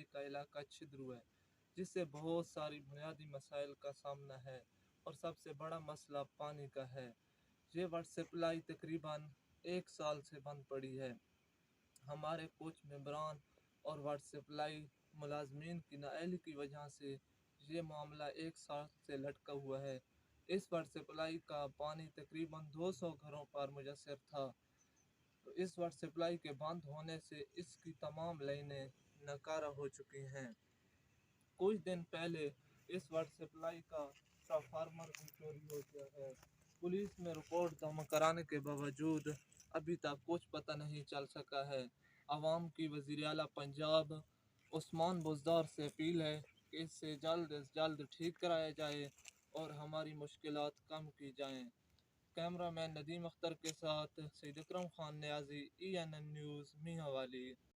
والی کا علاقہ چھدرو ہے، جس سے بہت ساری بنیادی مسائل کا سامنا ہے، اور سب سے بڑا مسئلہ پانی کا ہے۔ یہ واٹر سپلائی تقریباً 1 سال سے بند پڑی ہے۔ ہمارے کچھ ممبران اور واٹر سپلائی ملازمین کی نااہلی کی وجہ سے یہ معاملہ 1 سال سے لٹکا ہوا ہے۔ اس واٹر سپلائی کا پانی تقریباً 200 گھروں پر منحصر تھا، تو اس واٹر سپلائی کے بند ہونے سے اس کی تمام لائنیں ناکارہ ہو چکی ہیں۔ کچھ دن پہلے اس واٹر سپلائی کا ٹرانسفارمر بھی چوری ہو گیا ہے۔ پولیس میں رپورٹ جمع کرانے کے باوجود ابھی تک کچھ پتہ نہیں چل سکا ہے۔ عوام کی وزیر اعلیٰ پنجاب عثمان بزدار سے اپیل ہے کہ اسے جلد از جلد ٹھیک کرایا جائے اور ہماری مشکلات کم کی جائیں۔ کیمرہ مین ندیم اختر کے ساتھ سید اکرم خان نیازی، ENN نیوز، میاں والی۔